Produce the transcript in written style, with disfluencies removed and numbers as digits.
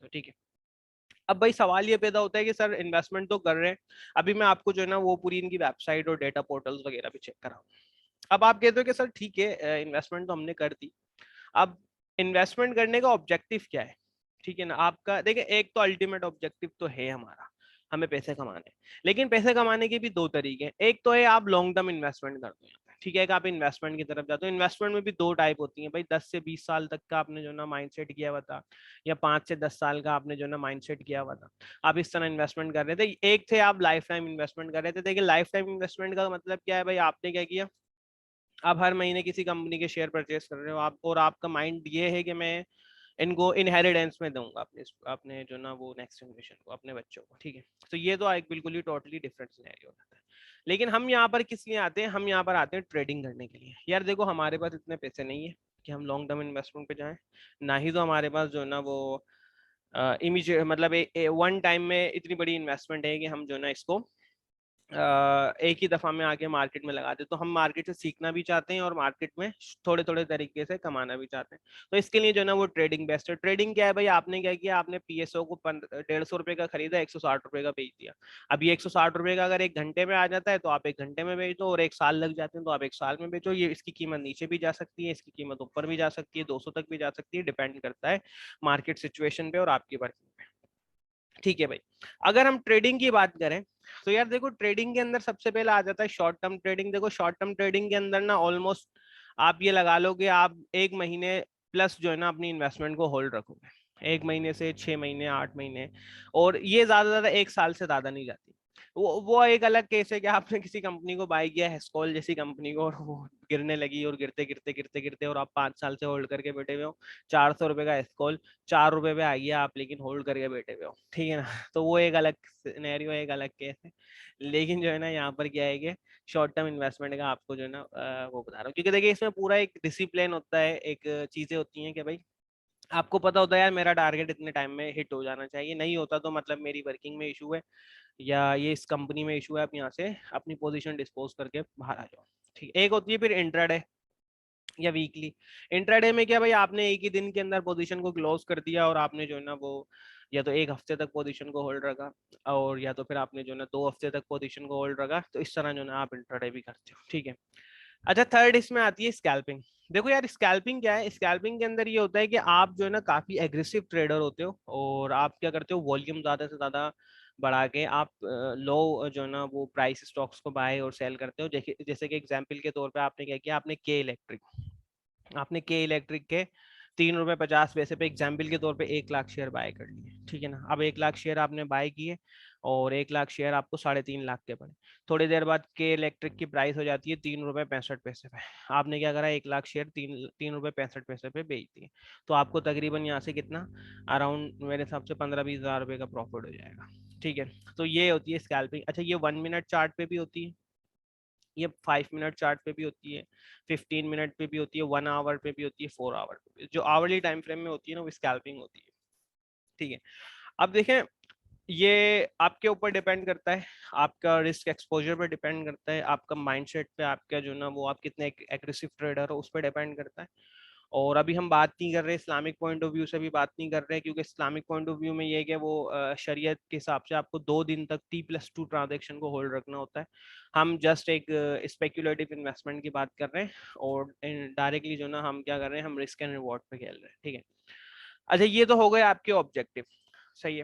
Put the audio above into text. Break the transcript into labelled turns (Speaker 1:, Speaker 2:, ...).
Speaker 1: सकते हो, ठीक है। अब भाई सवाल ये पैदा होता है कि सर इन्वेस्टमेंट तो कर रहे हैं, अभी मैं आपको जो है ना वो पूरी इनकी वेबसाइट और डेटा पोर्टल्स वगैरह भी चेक कराऊँ। अब आप कहते हो कि सर ठीक है इन्वेस्टमेंट तो हमने कर दी, अब इन्वेस्टमेंट करने का ऑब्जेक्टिव क्या है, ठीक है ना। आपका देखिए एक तो अल्टीमेट ऑब्जेक्टिव तो है हमारा, हमें पैसे कमाने हैं। लेकिन पैसे कमाने के भी दो तरीके हैं, एक तो है आप लॉन्ग टर्म इन्वेस्टमेंट करते हैं, ठीक है, कि आप इन्वेस्टमेंट की तरफ जाते हो। इन्वेस्टमेंट में भी दो टाइप होती है भाई, 10 से 20 साल तक का आपने जो ना माइंड सेट किया हुआ था, या 5 से 10 साल का आपने जो ना माइंड सेट किया हुआ था, आप इस तरह इन्वेस्टमेंट कर रहे थे। एक थे आप लाइफ टाइम इन्वेस्टमेंट कर रहे थे। देखिए लाइफ टाइम इन्वेस्टमेंट का मतलब क्या है भाई, आपने क्या किया, आप हर महीने किसी कंपनी के शेयर परचेस कर रहे हो आप, और आपका माइंड ये है कि मैं इनको इनहेरिटेंस में दूंगा अपने अपने जो ना वो नेक्स्ट जनरेशन को, अपने बच्चों को, ठीक है। तो ये तो एक बिल्कुल ही टोटली डिफरेंट सिनेरियो होता है। लेकिन हम यहाँ पर किस लिए आते हैं, हम यहाँ पर आते हैं ट्रेडिंग करने के लिए। यार देखो हमारे पास इतने पैसे नहीं है कि हम लॉन्ग टर्म इन्वेस्टमेंट पे जाएं, ना ही तो हमारे पास जो ना वो इमीजिएट मतलब वन टाइम में इतनी बड़ी इन्वेस्टमेंट है कि हम जो ना इसको एक ही दफा में आके मार्केट में लगा दे। तो हम मार्केट से सीखना भी चाहते हैं और मार्केट में थोड़े थोड़े तरीके से कमाना भी चाहते हैं। तो इसके लिए जो है ना वो ट्रेडिंग बेस्ट है। ट्रेडिंग क्या है भाई, आपने क्या किया, आपने पीएसओ को 150 रुपए का खरीदा, 160 रुपए का बेच दिया। अब ये 160 रुपए का अगर एक घंटे में आ जाता है तो आप एक घंटे में बेच दो, और एक साल लग जाते हैं तो आप एक साल में बेचो। ये इसकी कीमत नीचे भी जा सकती है, इसकी कीमत ऊपर भी जा सकती है, 200 तक भी जा सकती है, डिपेंड करता है मार्केट सिचुएशन पे और आपकी वर्किंग पे, ठीक है भाई। अगर हम ट्रेडिंग की बात करें तो यार देखो ट्रेडिंग के अंदर सबसे पहले आ जाता है शॉर्ट टर्म ट्रेडिंग। देखो शॉर्ट टर्म ट्रेडिंग के अंदर ना ऑलमोस्ट आप ये लगा लो कि आप एक महीने प्लस जो है ना अपनी इन्वेस्टमेंट को होल्ड रखोगे, 1 महीने से 6 महीने 8 महीने, और ये ज्यादा एक साल से ज्यादा नहीं जाती। वो एक अलग केस है कि आपने किसी कंपनी को बाय किया, हेस्कॉल जैसी कंपनी को, और वो गिरने लगी और गिरते गिरते गिरते गिरते और आप 5 साल से होल्ड करके बैठे हुए हो। 400 रुपए का हेस्कॉल 4 रुपए पे आ गया, आप लेकिन होल्ड करके बैठे हुए हो, ठीक है ना। तो वो एक अलग सिनेरियो, एक अलग केस है। लेकिन जो है ना यहाँ पर क्या है कि शॉर्ट टर्म इन्वेस्टमेंट का आपको जो है ना वो बता रहा हूँ, क्योंकि देखिए इसमें पूरा एक डिसिप्लिन होता है, एक चीजें होती हैं कि भाई आपको पता होता है यार मेरा टारगेट इतने टाइम में हिट हो जाना चाहिए, नहीं होता तो मतलब मेरी वर्किंग में इशू है, या ये इस कंपनी में इशू है, आप यहाँ से अपनी पोजीशन डिस्पोज करके बाहर आ जाओ, ठीक। एक होती है फिर इंट्राडे या वीकली। इंट्राडे में क्या भाई, आपने एक ही दिन के अंदर पोजीशन को क्लोज कर दिया और आपने जो है ना वो या तो 1 हफ्ते तक पोजीशन को होल्ड रखा, और या तो फिर आपने जो है ना 2 हफ्ते तक पोजीशन को होल्ड रखा। तो इस तरह जो है ना आप इंट्राडे भी करते हो, ठीक है। अच्छा थर्ड इसमें आती है स्कैल्पिंग। देखो यार स्कैल्पिंग क्या है, स्कैल्पिंग के अंदर ये होता है कि आप जो है ना काफी एग्रेसिव ट्रेडर होते हो, और आप क्या करते हो, वॉल्यूम ज्यादा से ज्यादा बढ़ा के आप लो जो है ना वो प्राइस स्टॉक्स को बाय और सेल करते हो। जैसे कि एग्जांपल के तौर पे आपने क्या किया, आपने के इलेक्ट्रिक के 3 रुपए 50 पैसे पे एग्जाम्पल के तौर पे 1 लाख शेयर बाय कर लिए, ठीक है ना। अब 1 लाख शेयर आपने बाय किए और 1 लाख शेयर आपको 3.5 लाख के पड़े। थोड़ी देर बाद के इलेक्ट्रिक की प्राइस हो जाती है 3 रुपए 65 पैसे पे। आपने क्या करा, 1 लाख शेयर 3 रुपए 65 पैसे पे बेच दिए। तो आपको तकरीबन यहाँ से कितना, अराउंड मेरे हिसाब से 15-20 हज़ार रुपए का प्रॉफिट हो जाएगा, ठीक है। तो ये होती है स्कैल्पिंग। अच्छा ये 1 मिनट चार्ट पे भी होती है, ये 5 मिनट चार्ट पे भी होती है, 15 मिनट पे भी होती है, 1 आवर पे भी होती है, 4 आवर पे भी। जो आवरली टाइम फ्रेम में होती है ना वो स्कैल्पिंग होती है, ठीक है। अब देखें ये आपके ऊपर डिपेंड करता है, आपका रिस्क एक्सपोजर पे डिपेंड करता है, आपका माइंडसेट पे, आपका जो ना वो आप कितने एग्रेसिव ट्रेडर हो उस पर डिपेंड करता है। और अभी हम बात नहीं कर रहे इस्लामिक पॉइंट ऑफ व्यू से भी बात नहीं कर रहे, क्योंकि इस्लामिक पॉइंट ऑफ व्यू में ये है कि वो शरीयत के हिसाब से आपको 2 दिन तक T+2 ट्रांजेक्शन को होल्ड रखना होता है। हम जस्ट एक स्पेक्युलेटिव इन्वेस्टमेंट की बात कर रहे हैं, और डायरेक्टली जो ना हम क्या कर रहे हैं, हम रिस्क एंड रिवॉर्ड पे खेल रहे हैं, ठीक है। अच्छा ये तो हो गए आपके ऑब्जेक्टिव, सही है।